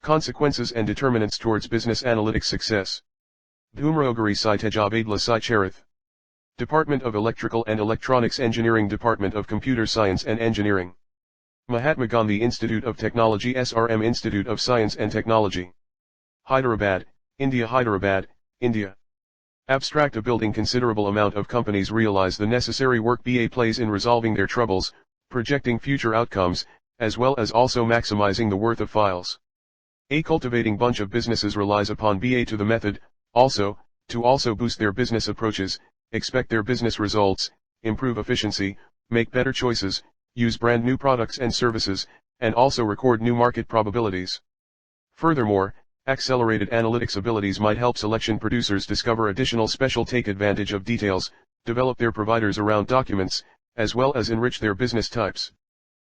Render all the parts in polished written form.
Consequences and determinants towards business analytics success. Bhoomraogari Teja Vadla Charith. Department of Electrical and Electronics Engineering, Department of Computer Science and Engineering. Mahatma Gandhi Institute of Technology, SRM Institute of Science and Technology. Hyderabad, India. Abstract. A building. Considerable amount of companies realize the necessary work BA plays in resolving their troubles, projecting future outcomes, as well as also maximizing the worth of files. A cultivating bunch of businesses relies upon BA to the method, to also boost their business approaches, expect their business results, improve efficiency, make better choices, use brand new products and services, and also record new market probabilities. Furthermore, accelerated analytics abilities might help selection producers discover additional special, take advantage of details, develop their providers around documents, as well as enrich their business types.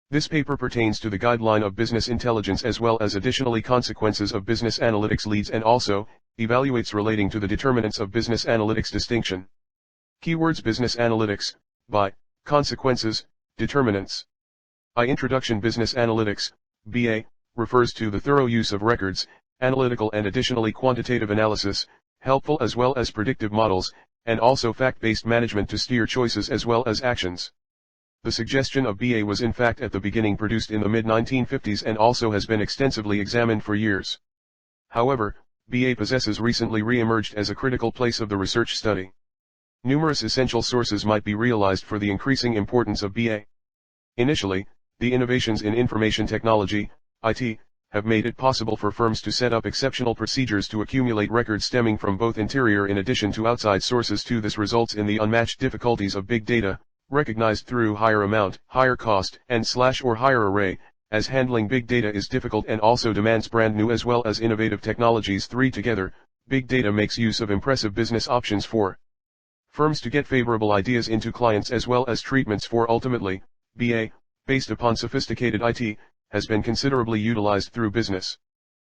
This paper pertains to the guideline of business intelligence as well as additionally consequences of business analytics leads and also evaluates relating to the determinants of business analytics distinction. Keywords: business analytics, by, consequences, determinants. Introduction. Business analytics, BA, refers to the thorough use of records, analytical and additionally quantitative analysis, helpful as well as predictive models, and also fact-based management to steer choices as well as actions. The suggestion of BA was in fact at the beginning produced in the mid-1950s and also has been extensively examined for years. However, BA possesses recently re-emerged as a critical place of the research study. Numerous essential sources might be realized for the increasing importance of BA. Initially, the innovations in information technology, IT, have made it possible for firms to set up exceptional procedures to accumulate records stemming from both interior in addition to outside sources. This results in the unmatched difficulties of big data, recognized through higher amount, higher cost, and or higher array, as handling big data is difficult and also demands brand new as well as innovative technologies. Together, big data makes use of impressive business options for firms to get favorable ideas into clients as well as treatments for ultimately, BA, based upon sophisticated IT, has been considerably utilized through business.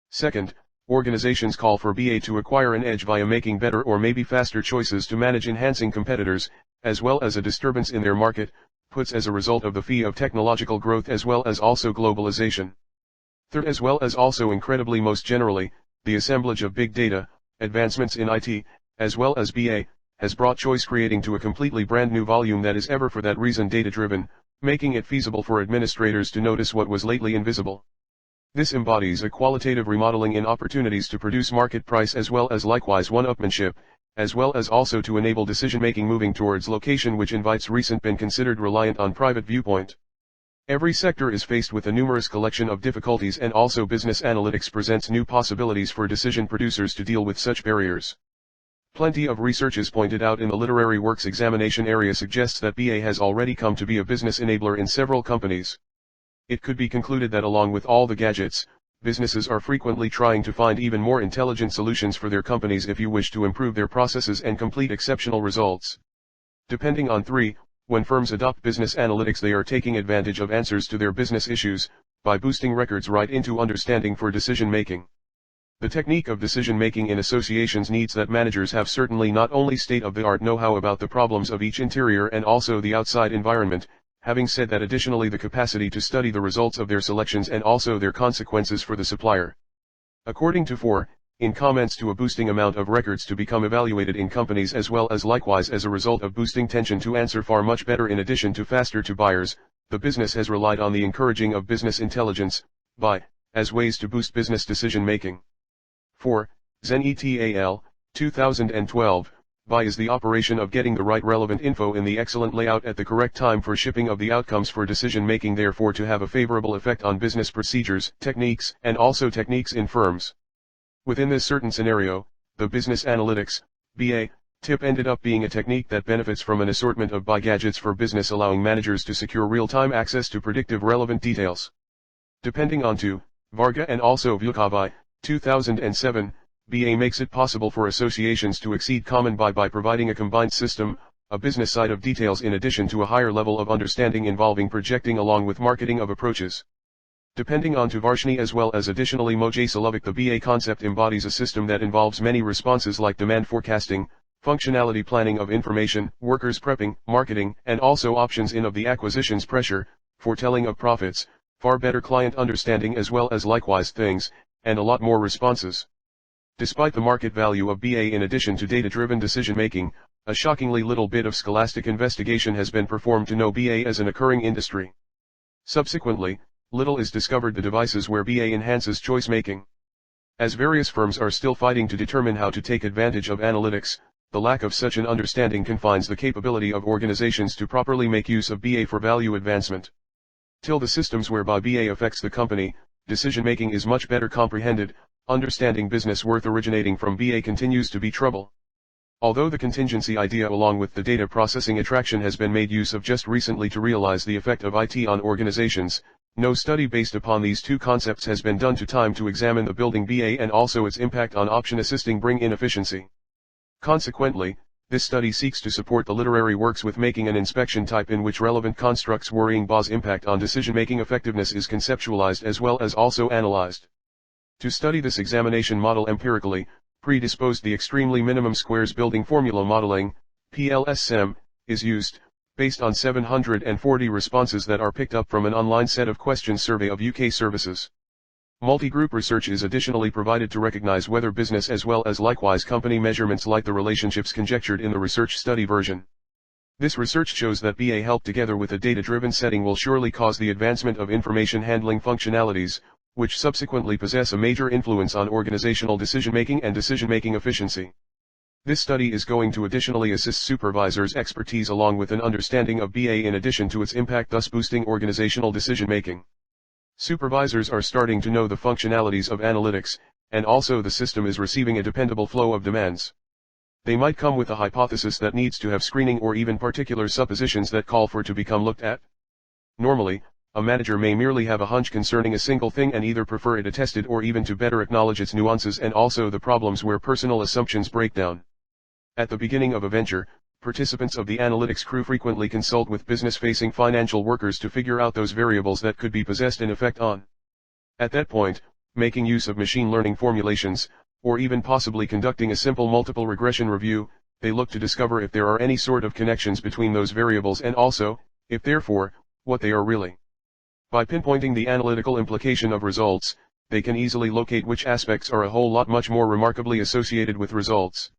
Second, organizations call for BA to acquire an edge via making better or maybe faster choices to manage enhancing competitors, as well as a disturbance in their market, puts as a result of the fee of technological growth as well as also globalization. Third, as well as also incredibly most generally, the assemblage of big data, advancements in IT, as well as BA, has brought choice creating to a completely brand new volume that is ever for that reason data-driven, making it feasible for administrators to notice what was lately invisible. This embodies a qualitative remodeling in opportunities to produce market price as well as likewise one-upmanship, as well as also to enable decision-making moving towards location which invites recent been considered reliant on private viewpoint. Every sector is faced with a numerous collection of difficulties and also business analytics presents new possibilities for decision producers to deal with such barriers. Plenty of research is pointed out in the literary works examination area suggests that BA has already come to be a business enabler in several companies. It could be concluded that along with all the gadgets, businesses are frequently trying to find even more intelligent solutions for their companies if you wish to improve their processes and complete exceptional results. Depending on 3, when firms adopt business analytics they are taking advantage of answers to their business issues, by boosting records right into understanding for decision making. The technique of decision-making in associations needs that managers have certainly not only state-of-the-art know-how about the problems of each interior and also the outside environment, having said that additionally the capacity to study the results of their selections and also their consequences for the supplier. According to 4, in comments to a boosting amount of records to become evaluated in companies as well as likewise as a result of boosting tension to answer far much better in addition to faster to buyers, the business has relied on the encouraging of business intelligence, by, as ways to boost business decision-making. 4. Zen et al., 2012, BI is the operation of getting the right relevant info in the excellent layout at the correct time for shipping of the outcomes for decision making therefore to have a favorable effect on business procedures, techniques, and also techniques in firms. Within this certain scenario, the business analytics, BA, tip ended up being a technique that benefits from an assortment of BI gadgets for business allowing managers to secure real-time access to predictive relevant details. Depending on 2, Varga and also Vukovic, 2007, BA makes it possible for associations to exceed common by providing a combined system, a business side of details in addition to a higher level of understanding involving projecting along with marketing of approaches. Depending on Varshni as well as additionally Moj Salovic the BA concept embodies a system that involves many responses like demand forecasting, functionality planning of information, workers prepping, marketing, and also options in of the acquisitions pressure, foretelling of profits, far better client understanding as well as likewise things, and a lot more responses. Despite the market value of BA in addition to data-driven decision-making, a shockingly little bit of scholastic investigation has been performed to know BA as an occurring industry. Subsequently, little is discovered the devices where BA enhances choice-making. As various firms are still fighting to determine how to take advantage of analytics, the lack of such an understanding confines the capability of organizations to properly make use of BA for value advancement. Till the systems whereby BA affects the company, decision-making is much better comprehended, understanding business worth originating from BA continues to be trouble. Although the contingency idea along with the data processing attraction has been made use of just recently to realize the effect of IT on organizations, no study based upon these two concepts has been done to time to examine the building BA and also its impact on option assisting bring in efficiency. Consequently, this study seeks to support the literary works with making an inspection type in which relevant constructs worrying BA's impact on decision-making effectiveness is conceptualized as well as also analyzed. To study this examination model empirically, predisposed the extremely minimum squares building formula modeling, PLSM, is used, based on 740 responses that are picked up from an online set of questions survey of UK services. Multi-group research is additionally provided to recognize whether business as well as likewise company measurements like the relationships conjectured in the research study version. This research shows that BA help together with a data-driven setting will surely cause the advancement of information handling functionalities, which subsequently possess a major influence on organizational decision-making and decision-making efficiency. This study is going to additionally assist supervisors' expertise along with an understanding of BA in addition to its impact, thus boosting organizational decision-making. Supervisors are starting to know the functionalities of analytics, and also the system is receiving a dependable flow of demands. They might come with a hypothesis that needs to have screening or even particular suppositions that call for to become looked at. Normally, a manager may merely have a hunch concerning a single thing and either prefer it attested or even to better acknowledge its nuances and also the problems where personal assumptions break down. At the beginning of a venture, participants of the analytics crew frequently consult with business-facing financial workers to figure out those variables that could be possessed an effect on. At that point, making use of machine learning formulations, or even possibly conducting a simple multiple regression review, they look to discover if there are any sort of connections between those variables and also, if therefore, what they are really. By pinpointing the analytical implication of results, they can easily locate which aspects are a whole lot much more remarkably associated with results.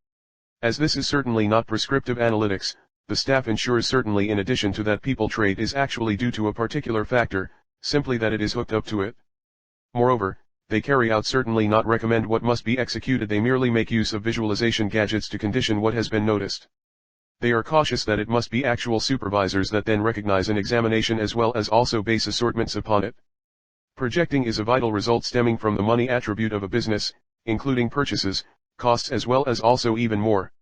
As this is certainly not prescriptive analytics, the staff ensures certainly in addition to that people trait is actually due to a particular factor, simply that it is hooked up to it. Moreover, they carry out certainly not recommend what must be executed, they merely make use of visualization gadgets to condition what has been noticed. They are cautious that it must be actual supervisors that then recognize an examination as well as also base assortments upon it. Projecting is a vital result stemming from the money attribute of a business, including purchases, costs as well as also even more.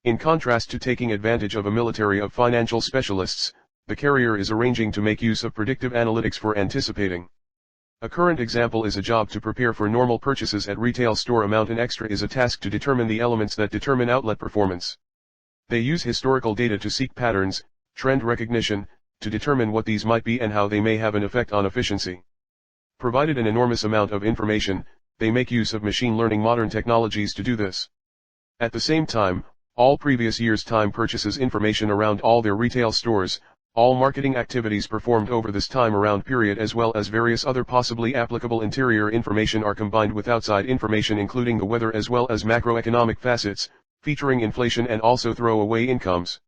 In contrast to taking advantage of a military of financial specialists, the carrier is arranging to make use of predictive analytics for anticipating. A current example is a job to prepare for normal purchases at retail store amount, and extra is a task to determine the elements that determine outlet performance. They use historical data to seek patterns, trend recognition, to determine what these might be and how they may have an effect on efficiency. Provided an enormous amount of information, they make use of machine learning modern technologies to do this. At the same time, all previous years' time purchases information around all their retail stores, all marketing activities performed over this time around period as well as various other possibly applicable interior information are combined with outside information including the weather as well as macroeconomic facets, featuring inflation and also throwaway incomes.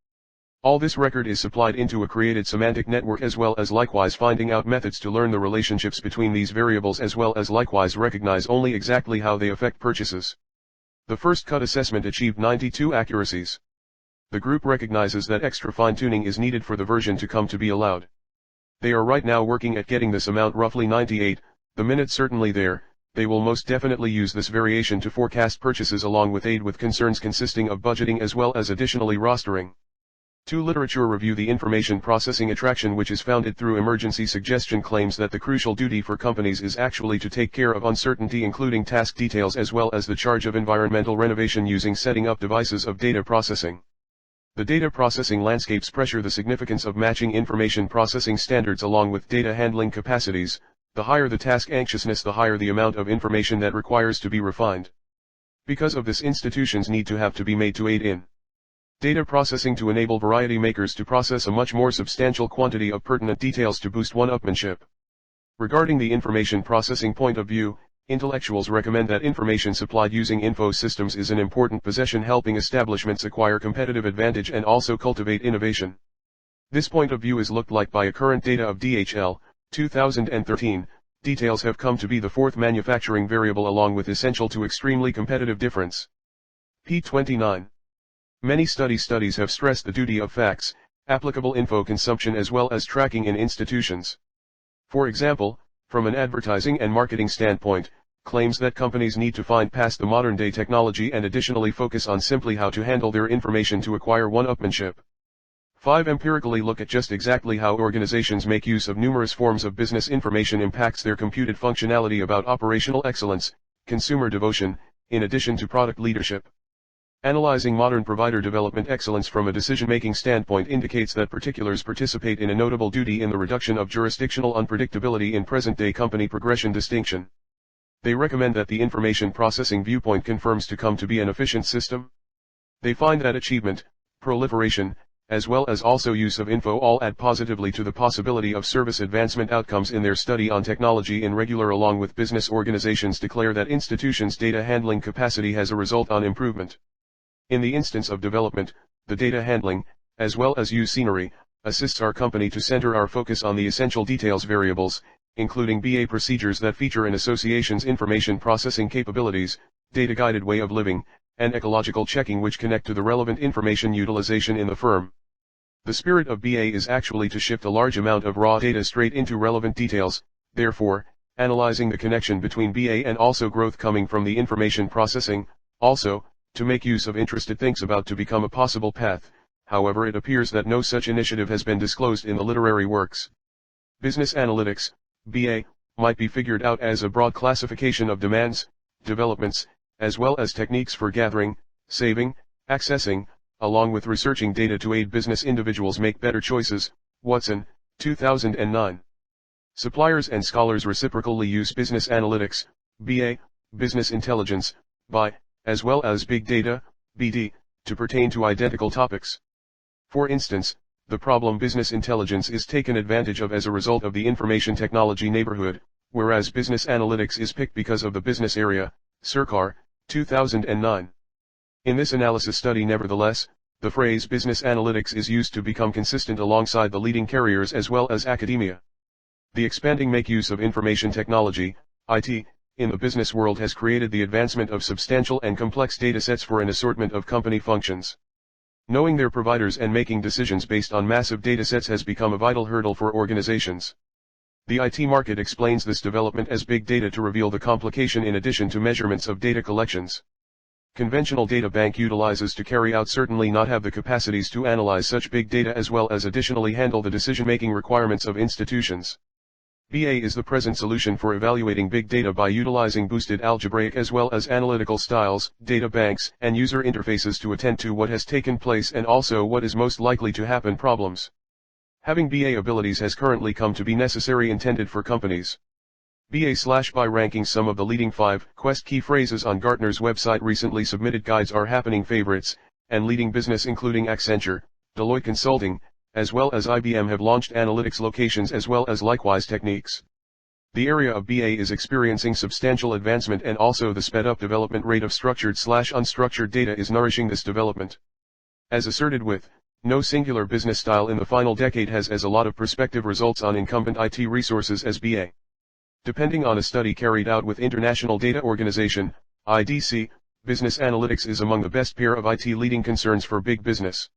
All this record is supplied into a created semantic network as well as likewise finding out methods to learn the relationships between these variables as well as likewise recognize only exactly how they affect purchases. The first cut assessment achieved 92 accuracies. The group recognizes that extra fine-tuning is needed for the version to come to be allowed. They are right now working at getting this amount roughly 98, the minute certainly there. They will most definitely use this variation to forecast purchases along with aid with concerns consisting of budgeting as well as additionally rostering. 2. Literature review. The information processing attraction which is founded through emergency suggestion claims that the crucial duty for companies is actually to take care of uncertainty including task details as well as the charge of environmental renovation using setting up devices of data processing. The data processing landscapes pressure the significance of matching information processing standards along with data handling capacities. The higher the task anxiousness, the higher the amount of information that requires to be refined. Because of this, institutions need to have to be made to aid in data processing to enable variety makers to process a much more substantial quantity of pertinent details to boost one-upmanship. Regarding the information processing point of view, Intellectuals recommend that information supplied using info systems is an important possession, helping establishments acquire competitive advantage and also cultivate innovation. This point of view is looked like by a current data of DHL, 2013, details have come to be the fourth manufacturing variable along with essential to extremely competitive difference. p. 29. Many studies have stressed the duty of facts, applicable info consumption as well as tracking in institutions. For example, from an advertising and marketing standpoint, claims that companies need to find past the modern day technology and additionally focus on simply how to handle their information to acquire one-upmanship. 5. Empirically look at just exactly how organizations make use of numerous forms of business information impacts their computed functionality about operational excellence, consumer devotion, in addition to product leadership. Analyzing modern provider development excellence from a decision-making standpoint indicates that particulars participate in a notable duty in the reduction of jurisdictional unpredictability in present-day company progression distinction. They recommend that the information processing viewpoint confirms to come to be an efficient system. They find that achievement, proliferation, as well as also use of info all add positively to the possibility of service advancement outcomes in their study on technology in regular along with business organizations declare that institutions' data handling capacity has a result on improvement. In the instance of development, the data handling, as well as use scenery, assists our company to center our focus on the essential details variables, including BA procedures that feature an association's information processing capabilities, data-guided way of living, and ecological checking which connect to the relevant information utilization in the firm. The spirit of BA is actually to shift a large amount of raw data straight into relevant details, therefore, analyzing the connection between BA and also growth coming from the information processing, also, to make use of interested thinks about to become a possible path, however it appears that no such initiative has been disclosed in the literary works. Business analytics, BA, might be figured out as a broad classification of demands, developments, as well as techniques for gathering, saving, accessing, along with researching data to aid business individuals make better choices. Watson, 2009. Suppliers and scholars reciprocally use business analytics, BA, business intelligence, BI, as well as big data, BD, to pertain to identical topics. For instance, the problem business intelligence is taken advantage of as a result of the information technology neighborhood, whereas business analytics is picked because of the business area. Surkar, 2009. In this analysis study nevertheless, the phrase business analytics is used to become consistent alongside the leading carriers as well as academia. The expanding make use of information technology, IT, in the business world has created the advancement of substantial and complex datasets for an assortment of company functions. Knowing their providers and making decisions based on massive datasets has become a vital hurdle for organizations. The IT market explains this development as big data to reveal the complication in addition to measurements of data collections. Conventional data bank utilizes to carry out certainly not have the capacities to analyze such big data as well as additionally handle the decision-making requirements of institutions. BA is the present solution for evaluating big data by utilizing boosted algebraic as well as analytical styles, data banks, and user interfaces to attend to what has taken place and also what is most likely to happen problems. Having BA abilities has currently come to be necessary intended for companies. BA/BI ranking some of the leading 5 Quest key phrases on Gartner's website. Recently submitted guides are happening favorites, and leading business including Accenture, Deloitte Consulting, as well as IBM have launched analytics locations as well as likewise techniques. The area of BA is experiencing substantial advancement and also the sped-up development rate of structured/unstructured data is nourishing this development. As asserted with, no singular business style in the final decade has as a lot of perspective results on incumbent IT resources as BA. Depending on a study carried out with International Data Organization, IDC, business analytics is among the best pair of IT leading concerns for big business.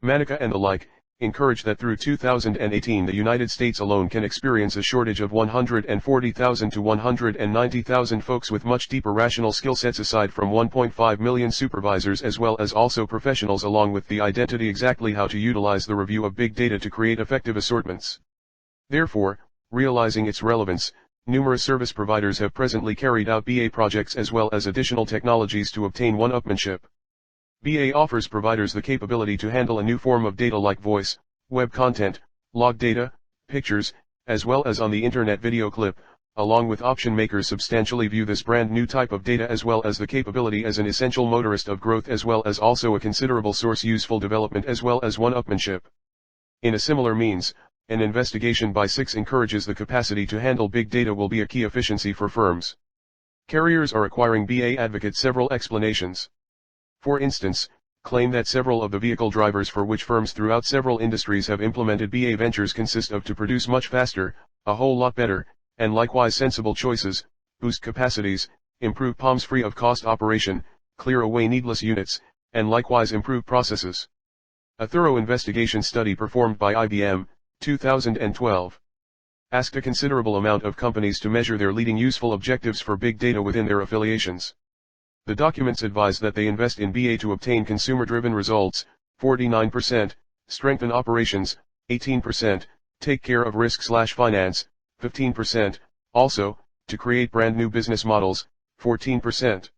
Manica and the like, encourage that through 2018 the United States alone can experience a shortage of 140,000 to 190,000 folks with much deeper rational skill sets aside from 1.5 million supervisors as well as also professionals along with the identity exactly how to utilize the review of big data to create effective assortments. Therefore, realizing its relevance, numerous service providers have presently carried out BA projects as well as additional technologies to obtain one-upmanship. BA offers providers the capability to handle a new form of data like voice, web content, log data, pictures, as well as on the internet video clip, along with option makers substantially view this brand new type of data as well as the capability as an essential motorist of growth as well as also a considerable source useful development as well as one-upmanship. In a similar means, an investigation by 6 encourages the capacity to handle big data will be a key efficiency for firms. Carriers are acquiring BA advocate several explanations. For instance, claim that several of the vehicle drivers for which firms throughout several industries have implemented BA ventures consist of to produce much faster, a whole lot better, and likewise sensible choices, boost capacities, improve POMs free of cost operation, clear away needless units, and likewise improve processes. A thorough investigation study performed by IBM, 2012, asked a considerable amount of companies to measure their leading useful objectives for big data within their affiliations. The documents advise that they invest in BA to obtain consumer-driven results, 49%, strengthen operations, 18%, take care of risk/finance, 15%, also, to create brand new business models, 14%.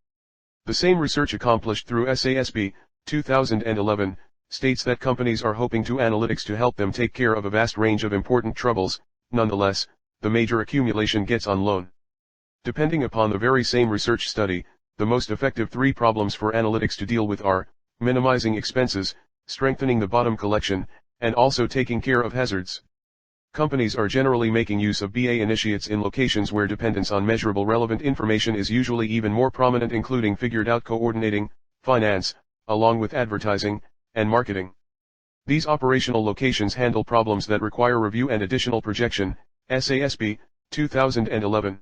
The same research accomplished through SASB, 2011, states that companies are hoping to analytics to help them take care of a vast range of important troubles. Nonetheless, the major accumulation gets on loan. Depending upon the very same research study, the most effective three problems for analytics to deal with are, minimizing expenses, strengthening the bottom collection, and also taking care of hazards. Companies are generally making use of BA initiates in locations where dependence on measurable relevant information is usually even more prominent, including figured out coordinating, finance, along with advertising, and marketing. These operational locations handle problems that require review and additional projection, SASB, 2011.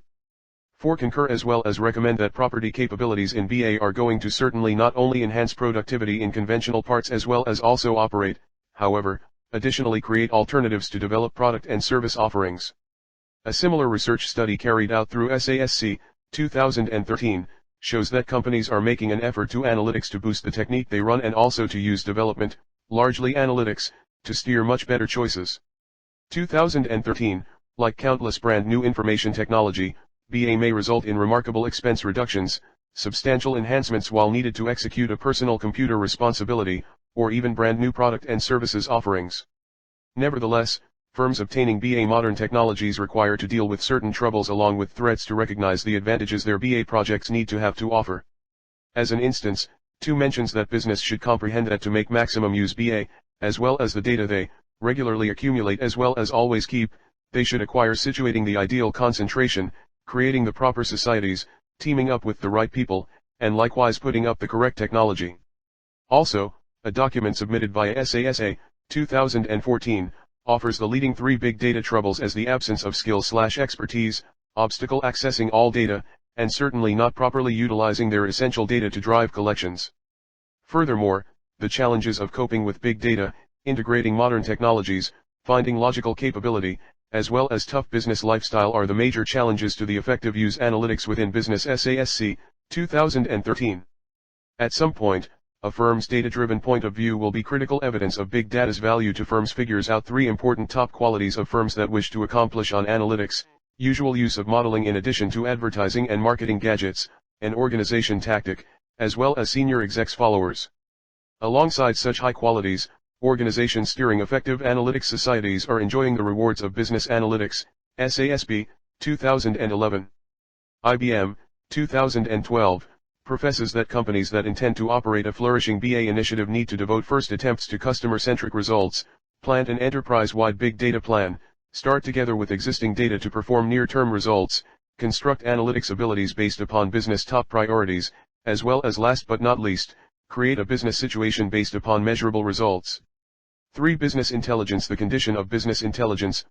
4 concur as well as recommend that property capabilities in BA are going to certainly not only enhance productivity in conventional parts as well as also operate, however, additionally create alternatives to develop product and service offerings. A similar research study carried out through SASC, 2013, shows that companies are making an effort to analytics to boost the technique they run and also to use development, largely analytics, to steer much better choices. 2013, like countless brand new information technology, BA may result in remarkable expense reductions, substantial enhancements while needed to execute a personal computer responsibility, or even brand new product and services offerings. Nevertheless, firms obtaining BA modern technologies require to deal with certain troubles along with threats to recognize the advantages their BA projects need to have to offer. As an instance, 2 mentions that business should comprehend that to make maximum use BA, as well as the data they regularly accumulate as well as always keep, they should acquire situating the ideal concentration, creating the proper societies, teaming up with the right people, and likewise putting up the correct technology. Also, a document submitted via SASA, 2014, offers the leading 3 big data troubles as the absence of skill/expertise, obstacle accessing all data, and certainly not properly utilizing their essential data to drive collections. Furthermore, the challenges of coping with big data, integrating modern technologies, finding logical capability, as well as tough business lifestyle are the major challenges to the effective use analytics within business. SASC, 2013. At some point, a firm's data-driven point of view will be critical evidence of big data's value to firms. Figures out 3 important top qualities of firms that wish to accomplish on analytics: usual use of modeling in addition to advertising and marketing gadgets, an organization tactic, as well as senior execs followers. Alongside such high qualities, organizations steering effective analytics societies are enjoying the rewards of business analytics. SASB, 2011. IBM, 2012, professes that companies that intend to operate a flourishing BA initiative need to devote first attempts to customer-centric results, plant an enterprise-wide big data plan, start together with existing data to perform near-term results, construct analytics abilities based upon business top priorities, as well as last but not least, create a business situation based upon measurable results. 3. Business intelligence. The condition of business intelligence,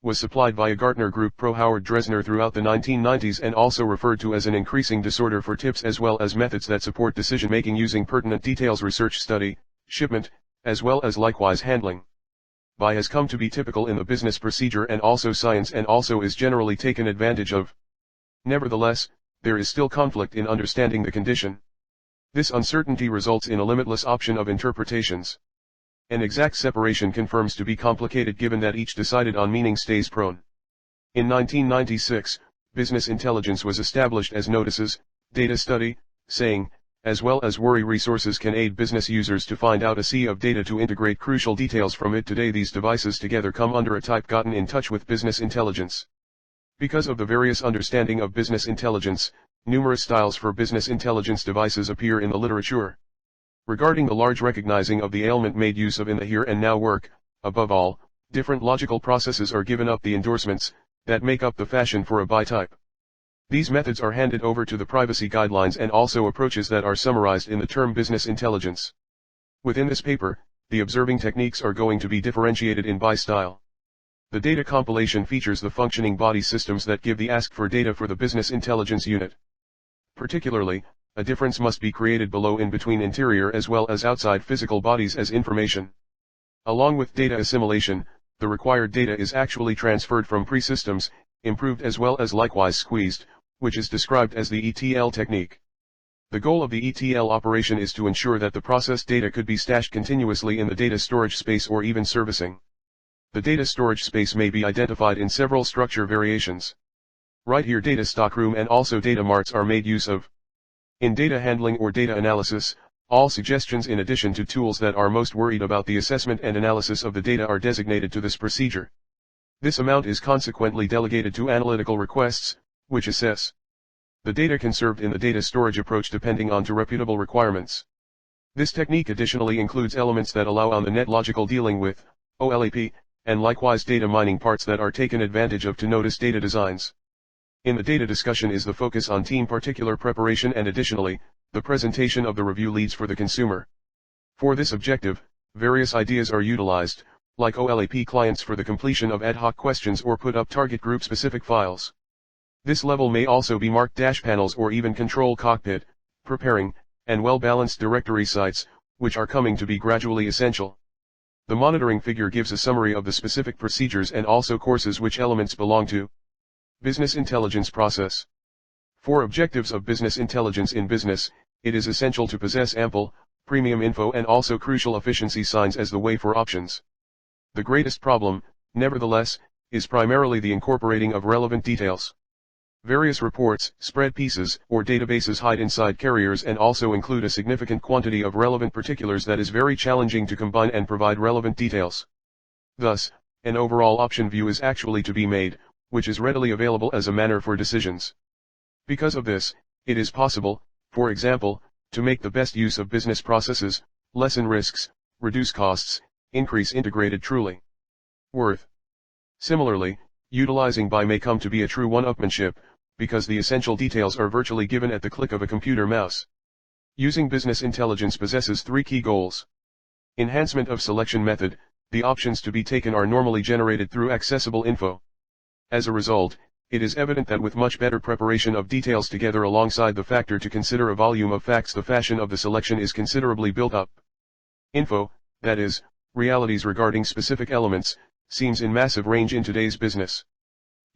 was supplied by a Gartner Group Pro Howard Dresner throughout the 1990s and also referred to as an increasing disorder for tips as well as methods that support decision-making using pertinent details, research, study, shipment, as well as likewise handling. Has come to be typical in the business procedure and also science and also is generally taken advantage of. Nevertheless, there is still conflict in understanding the condition. This uncertainty results in a limitless option of interpretations. An exact separation confirms to be complicated given that each decided on meaning stays prone. In 1996, business intelligence was established as notices, data study, saying, as well as worry resources can aid business users to find out a sea of data to integrate crucial details from it. Today these devices together come under a type gotten in touch with business intelligence. Because of the various understanding of business intelligence, numerous styles for business intelligence devices appear in the literature. Regarding the large recognizing of the ailment made use of in the here and now work, above all, different logical processes are given up the endorsements, that make up the fashion for a buy type. These methods are handed over to the privacy guidelines and also approaches that are summarized in the term business intelligence. Within this paper, the observing techniques are going to be differentiated in by style. The data compilation features the functioning body systems that give the ask for data for the business intelligence unit. Particularly, a difference must be created below in between interior as well as outside physical bodies as information. Along with data assimilation, the required data is actually transferred from pre-systems, improved as well as likewise squeezed, which is described as the ETL technique. The goal of the ETL operation is to ensure that the processed data could be stashed continuously in the data storage space or even servicing. The data storage space may be identified in several structure variations. Right here data stockroom and also data marts are made use of. In data handling or data analysis, all suggestions in addition to tools that are most worried about the assessment and analysis of the data are designated to this procedure. This amount is consequently delegated to analytical requests, which assess the data conserved in the data storage approach depending on to reputable requirements. This technique additionally includes elements that allow on the net logical dealing with OLAP, and likewise data mining parts that are taken advantage of to notice data designs. In the data discussion is the focus on team particular preparation and additionally, the presentation of the review leads for the consumer. For this objective, various ideas are utilized, like OLAP clients for the completion of ad hoc questions or put up target group specific files. This level may also be marked dash panels or even control cockpit, preparing, and well-balanced directory sites, which are coming to be gradually essential. The monitoring figure gives a summary of the specific procedures and also courses which elements belong to. Business intelligence process. For objectives of business intelligence in business, it is essential to possess ample, premium info and also crucial efficiency signs as the way for options. The greatest problem, nevertheless, is primarily the incorporating of relevant details. Various reports, spread pieces, or databases hide inside carriers and also include a significant quantity of relevant particulars that is very challenging to combine and provide relevant details. Thus, an overall option view is actually to be made, which is readily available as a manner for decisions. Because of this, it is possible, for example, to make the best use of business processes, lessen risks, reduce costs, increase integrated truly worth. Similarly, utilizing by may come to be a true one-upmanship, because the essential details are virtually given at the click of a computer mouse. Using business intelligence possesses three key goals. Enhancement of selection method, the options to be taken are normally generated through accessible info. As a result, it is evident that with much better preparation of details together alongside the factor to consider a volume of facts, the fashion of the selection is considerably built up. Info, that is, realities regarding specific elements, seems in massive range in today's business.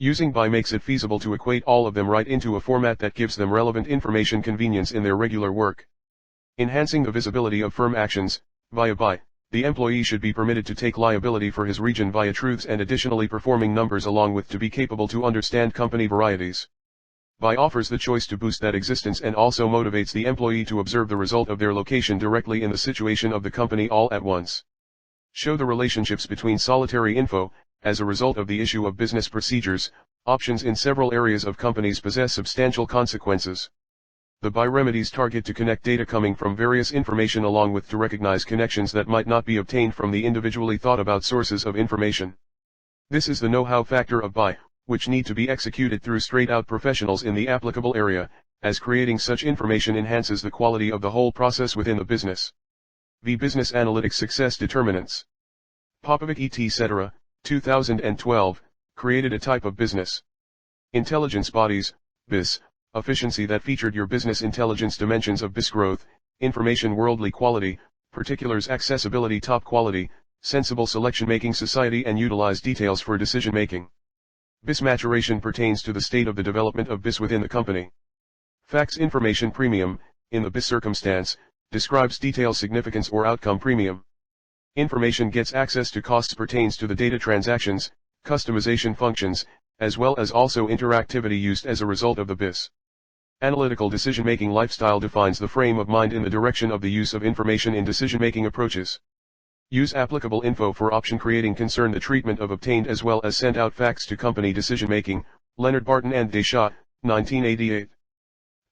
Using by makes it feasible to equate all of them right into a format that gives them relevant information convenience in their regular work. Enhancing the visibility of firm actions, via by. The employee should be permitted to take liability for his region via truths and additionally performing numbers along with to be capable to understand company varieties. By offers the choice to boost that existence and also motivates the employee to observe the result of their location directly in the situation of the company all at once. Show the relationships between solitary info, as a result of the issue of business procedures, options in several areas of companies possess substantial consequences. The by remedies target to connect data coming from various information along with to recognize connections that might not be obtained from the individually thought about sources of information. This is the know-how factor of by, which need to be executed through straight-out professionals in the applicable area, as creating such information enhances the quality of the whole process within the business. The Business Analytics Success Determinants. Popovic et cetera, 2012, created a type of business intelligence bodies, BIS, efficiency that featured your business intelligence dimensions of BIS growth, information worldly quality, particulars accessibility top quality, sensible selection making society and utilize details for decision making. BIS maturation pertains to the state of the development of BIS within the company. Facts information premium, in the BIS circumstance, describes detail significance or outcome premium. Information gets access to costs pertains to the data transactions, customization functions, as well as also interactivity used as a result of the BIS. Analytical decision-making lifestyle defines the frame of mind in the direction of the use of information in decision-making approaches. Use applicable info for option creating concern the treatment of obtained as well as sent out facts to company decision-making, Leonard Barton and Deschat, 1988.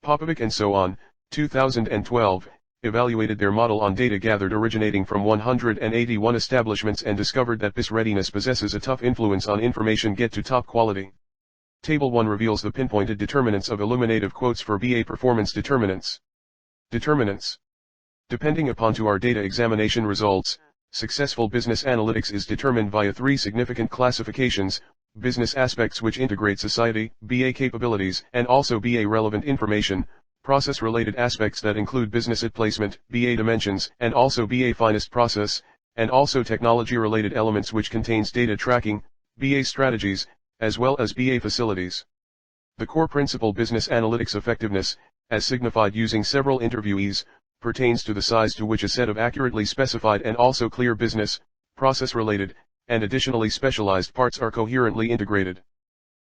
Popovic and so on, 2012, evaluated their model on data gathered originating from 181 establishments and discovered that BIS readiness possesses a tough influence on information get to top quality. Table 1 reveals the pinpointed determinants of illuminative quotes for BA performance determinants. Determinants. Depending upon our data examination results, successful business analytics is determined via three significant classifications: business aspects which integrate society, BA capabilities, and also BA relevant information; process-related aspects that include business placement, BA dimensions, and also BA finest process; and also technology-related elements which contains data tracking, BA strategies, as well as BA facilities. The core principle business analytics effectiveness, as signified using several interviewees, pertains to the size to which a set of accurately specified and also clear business, process-related, and additionally specialized parts are coherently integrated.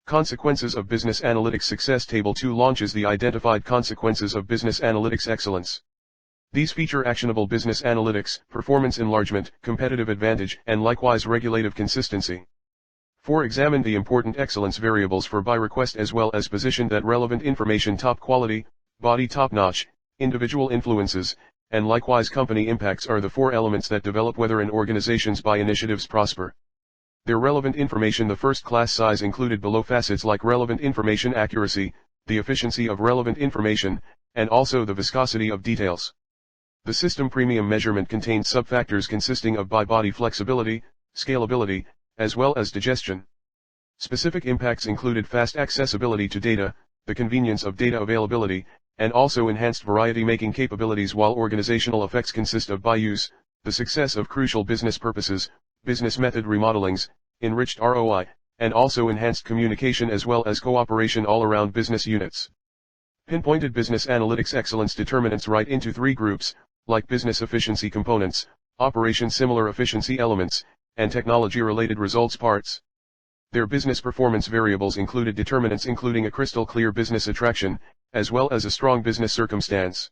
Consequences of business analytics success. Table 2 launches the identified consequences of business analytics excellence. These feature actionable business analytics, performance enlargement, competitive advantage, and likewise regulative consistency. 4. Examine the important excellence variables for buy request as well as position that relevant information top quality, body top notch, individual influences, and likewise company impacts are the 4 elements that develop whether an organization's buy initiatives prosper. Their relevant information. The first class size included below facets like relevant information accuracy, the efficiency of relevant information, and also the viscosity of details. The system premium measurement contains subfactors consisting of buy body flexibility, scalability, as well as digestion. Specific impacts included fast accessibility to data, the convenience of data availability, and also enhanced variety-making capabilities, while organizational effects consist of buy use, the success of crucial business purposes, business method remodelings, enriched ROI, and also enhanced communication as well as cooperation all around business units. Pinpointed business analytics excellence determinants right into 3 groups, like business efficiency components, operation similar efficiency elements, and technology-related results parts. Their business performance variables included determinants including a crystal clear business attraction, as well as a strong business circumstance.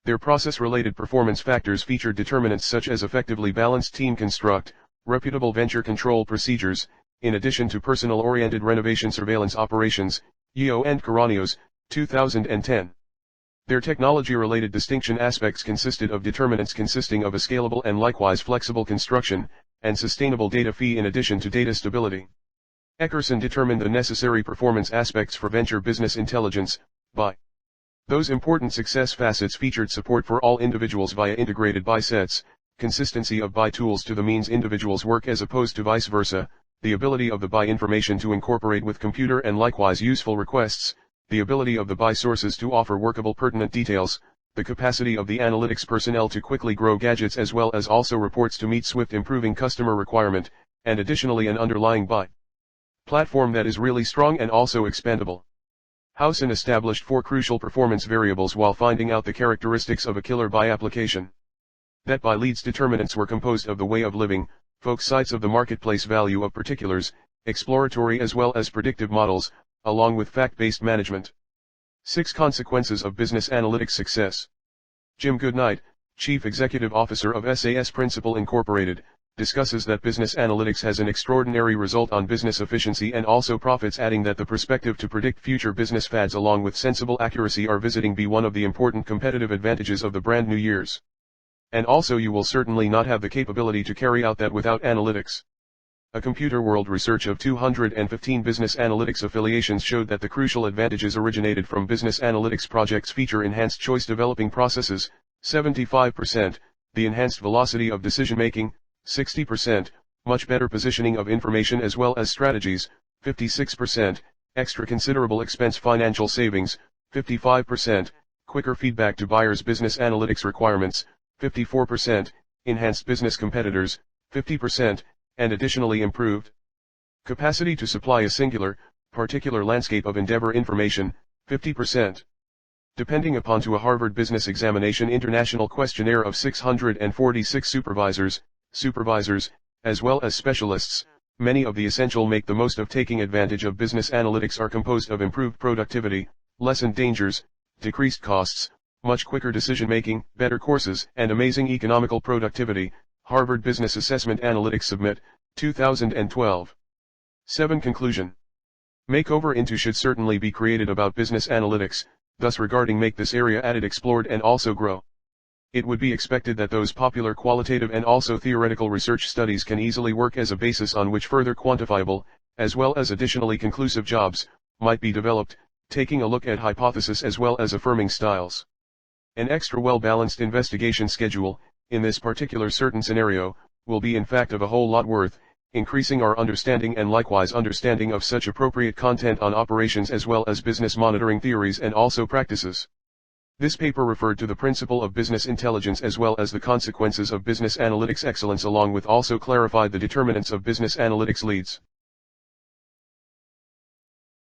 Their process-related performance factors featured determinants such as effectively balanced team construct, reputable venture control procedures, in addition to personal-oriented renovation surveillance operations, EO and Caranios, 2010. Their technology-related distinction aspects consisted of determinants consisting of a scalable and likewise flexible construction, and sustainable data fee in addition to data stability. Eckerson determined the necessary performance aspects for venture business intelligence, by those important success facets featured support for all individuals via integrated buy sets, consistency of buy tools to the means individuals work as opposed to vice versa, the ability of the buy information to incorporate with computer and likewise useful requests, the ability of the buy sources to offer workable pertinent details, the capacity of the analytics personnel to quickly grow gadgets as well as also reports to meet swift improving customer requirement, and additionally an underlying buy platform that is really strong and also expandable. Howson established 4 crucial performance variables while finding out the characteristics of a killer buy application. That buy leads determinants were composed of the way of living, folk sites of the marketplace value of particulars, exploratory as well as predictive models, along with fact-based management. 6 consequences of business analytics success. Jim Goodnight, Chief Executive Officer of SAS Principal Incorporated, discusses that business analytics has an extraordinary result on business efficiency and also profits, adding that the perspective to predict future business fads along with sensible accuracy are visiting be one of the important competitive advantages of the brand new years. And also you will certainly not have the capability to carry out that without analytics. A Computer World research of 215 business analytics affiliations showed that the crucial advantages originated from business analytics projects feature enhanced choice developing processes, 75%, the enhanced velocity of decision-making, 60%, much better positioning of information as well as strategies, 56%, extra considerable expense financial savings, 55%, quicker feedback to buyers' business analytics requirements, 54%, enhanced business competitors, 50%, and additionally improved capacity to supply a singular, particular landscape of endeavor information, 50%. Depending upon to a Harvard Business Examination International questionnaire of 646 supervisors, as well as specialists, many of the essential make the most of taking advantage of business analytics are composed of improved productivity, lessened dangers, decreased costs, much quicker decision-making, better courses, and amazing economical productivity. Harvard Business Assessment Analytics Submit, 2012. 7. Conclusion. Makeover into should certainly be created about business analytics, thus regarding make this area added explored and also grow. It would be expected that those popular qualitative and also theoretical research studies can easily work as a basis on which further quantifiable, as well as additionally conclusive jobs, might be developed, taking a look at hypothesis as well as affirming styles. An extra well-balanced investigation schedule, in this particular certain scenario, will be in fact of a whole lot worth, increasing our understanding and likewise understanding of such appropriate content on operations as well as business monitoring theories and also practices. This paper referred to the principle of business intelligence as well as the consequences of business analytics excellence along with also clarified the determinants of business analytics leads.